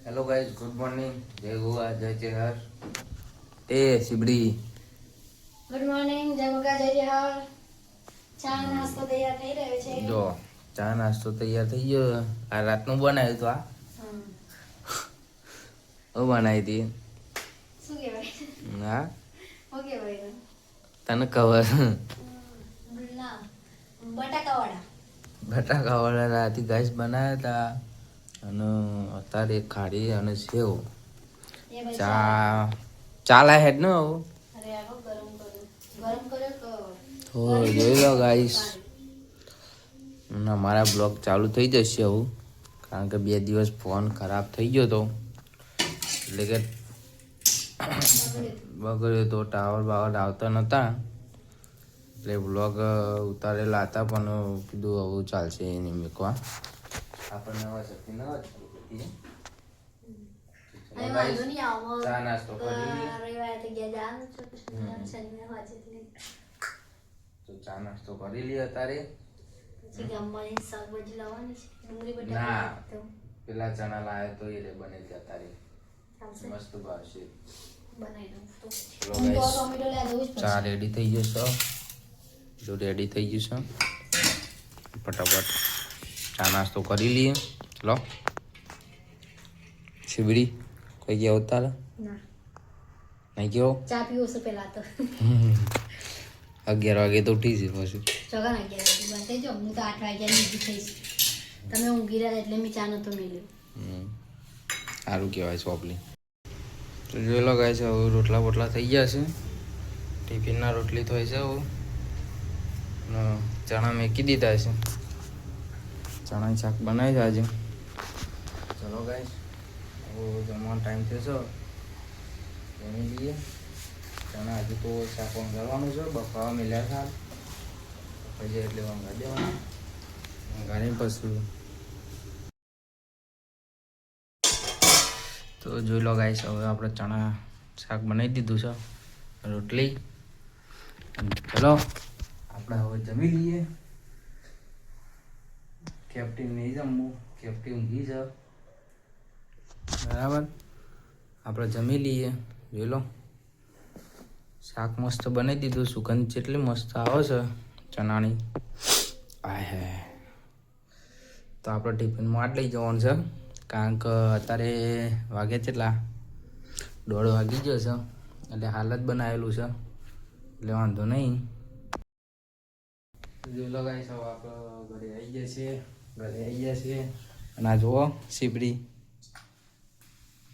Hello guys, good morning. જય ગોવા, જય ચેહર. એ શિબડી. Good morning, જય ગોગા, જય ચેહર. ચા નાસ્તો તૈયાર થઈ રહ્યો છે. જો ચા નાસ્તો તૈયાર થઈ ગયો. આ રાતનું બનાવ્યું તો આ હું બનાવી હતી. શું કહેવાય? હા, શું કહેવાય? તને ખબર? ના, બટાકાવાળા. બટાકાવાળા રાતે ગાઈસ બનાવ્યા હતા. અને અત્યારે ખાડી અને સેવ એ ભાઈ ચા ચાલા હેડ ને અરે આવો ગરમ કર્યો તો તો જોઈ લો ગાઈસ. મારા બ્લોગ ચાલુ થઈ જશે હવે, કારણ કે 2 દિવસ ફોન ખરાબ થઈ ગયો તો, એટલે કે બગડ્યો તો, ટાવર બાવર આવતા નહોતા, એટલે બ્લોગ ઉતારેલા હતા પણ કીધું હવે ચાલશે એને મૂકવા. આપણને નવા શક્તિ નવા ચા નાસ્તો કરી તો ચા નાસ્તો કરી લઈએ અત્યારે. ના, પેલા ચણા લાવ્યો તો એ બને છે અત્યારે, મસ્ત ભાવશે. ચા રેડી થઈ જશે. જો રેડી થઈ જશે, ફટાફટ ચા નાસ્તો કરી લઈએ. ચલો શિબડી કોઈ ગયા ઉતારે નહીં ગયો. ચા પીવો છો પેલા તો 11 વાગે તો ઉઠી છે પાછું. ચોગા 11 વાગે બંધ થઈ જાઓ. હું તો 8 વાગ્યા ની થઈશ. તમે ઊંઘી રહ્યા એટલે મેં ચા નતો મેલ્યો. સારું કહેવાય સોપલી. તો જોઈ લો ગાય છે, હવે રોટલા બોટલા થઈ ગયા છે. ટિફિનના રોટલી થઈ છે. હવે ચણા મેકી દીધા છે. ચણા શાક બનાવી છે આજે. ચલો ગાય, હવે જમવાનો ટાઈમ થયો છે, જમી લઈએ. ચણા હજુ તો શાક વંગારવાનું છે, બફાવા મિલ્યા સાર બફાઈ જાય એટલે વંગારી દેવાના. વંગારીને પછી તો જોઈ લો ગાઈસ, હવે આપણે ચણા શાક બનાવી દીધું છે, રોટલી. ચલો આપણે હવે જમી લઈએ. કેપ્ટન નહીં જમવું, કેપ્ટન ઊંઘી છે, બરાબર. આપણે જમી લઈએ. જોઈ લો શાક મસ્ત બનાવી દીધું. સુગંધ જેટલી મસ્ત આવે છે ચણાની. આ હે તો આપણે ટિફિનમાં જ લઈ જવાનું છે, કારણ કે અત્યારે વાગે કેટલા 1:30 વાગી ગયો છે, એટલે હાલ જ બનાવેલું છે, એટલે વાંધો નહીં. જોઈ લો ગાઈસ, હવે આપણે ઘરે આવી ગયા છીએ. અને આ જુઓ શીપડી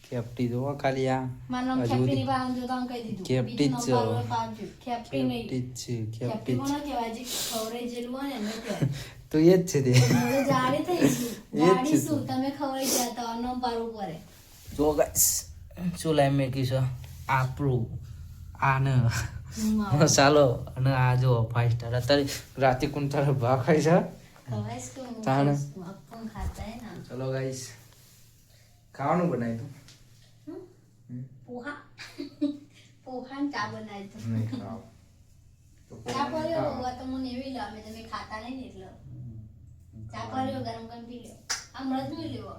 કેપ્ટી જુઓ ખાલી. આ મારું નામ ખેપટી બામ જો તમ કહી દીધું. કેપ્ટી જ ખેપટી નહીં. ખેપટી કોણ કહેવાય? જે ખવરે જેલું હોય ને એને કહેવાય. તો એ જ છે તે. હું જાડી થઈ છું. જાડી શું તમે ખવરે જતા અન્નમ પારું પડે. જો ગાઈસ શું લાઈમ મેકી છે આપણું આને મસાલો. અને આ જો 5 સ્ટાર. અત્યારે રાતે કોણ તારે ભાવ ખાય છે. ખવાઈસ કે હું અપન ખાતા હે ના. ચલો ગાઈસ, ખાવાનું બનાવી તું. પોહા પોહા ચા બનાવી તો નહીં ખાવ ચા પડ્યો હોવા તો મને એવી લાગે તમે ખાતા નહીં ને એટલે ચા પડ્યો ગરમ કરીને પી લ્યો. હમણાં જ નહીં લેવો.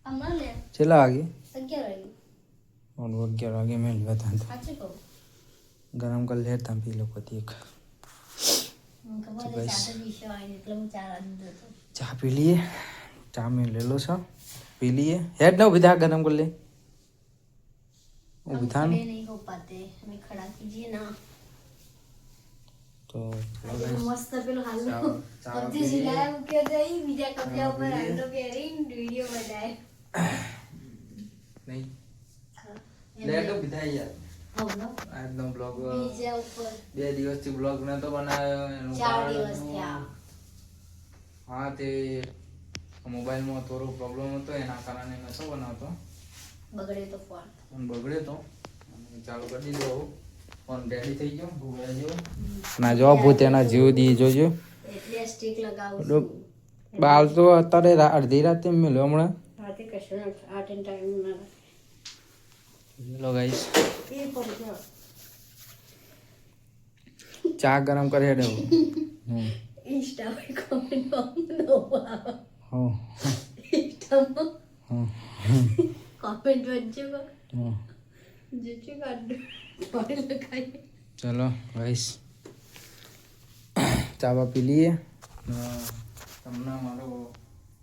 હમણાં લે ચલા વાગે 11 વાગે 11 વાગે મેં લેવા તા સાચું કહું. ગરમ કરી લેતા પી લો પછી એક ખબર છે ચાર દિવસે આવી એટલે હું 4 વાગે જતો. ચા પી લઈએ. ચા મેં લેલો છો, પી લઈએ. હેડ ને ઉભી થા, ગરમ કરી લે. ઉભી થા ને. नहीं हो पाते हमें खड़ा कीजिए ना. તો મસ્ત પેલું હાલ સબ્જી સિલાય કે દઈ બીજા કપડા ઉપર આંડો પહેરીને વિડિયો બનાય. નહીં લેટ ઉભી થા યાર. હવનો આજનો બ્લોગ બીજા ઉપર 2 દિવસથી બ્લોગ નતો બનાવ્યો. એનું 4 દિવસ થયા. હા, તે મોબાઈલમાં થોડો પ્રોબ્લેમ હતો, એના કારણે નતો બનાવતો. બગડે તો ફોન બગડ્યો તો ચાલુ કરી દીધો. ફોન રેડી થઈ ગયો ભૂગળા જેવો. ના જો ભૂત એના જેવો દી જોજો. એટલે સ્ટિક લગાવું છું. બાલ તો અત્યારે અડધી રાતે મેલ્યો હમણાં. રાતે કશું આ ટાઈમ ના લો ગાઈસ, એ પર ગયો ચા ગરમ કરી હેડે. એ ઇન્સ્ટા પર કોમેન્ટ નો આવે હો ઇન્સ્ટામાં હો કોમેન્ટ વચ્ચે હો જેચી કાઢ પાડે લખાય ચલો ગાઈસ ચા પી લઈએ તમને મારો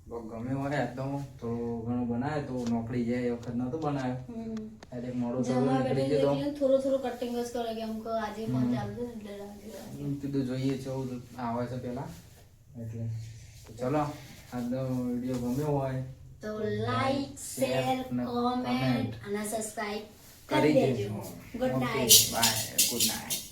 બ્લોગ ગમ્યો હોય તો થોડું ઘણું બનાવે તો નોકરી જાય એ વખત નહોતું બનાવ્યો એટલે મોડું થોડું નીકળી ગયું થોડું કટિંગ જ કરે કે અમુક આજે ફોન ચાલુ એટલે કીધું જોઈએ ચૌદ આવે છે પેલા એટલે તો ચલો આજનો વિડીયો ગમ્યો હોય તો લાઈક શેર કોમેન્ટ અને સબસ્ક્રાઇબ કરી કરી દેજો દેજો good night bye good night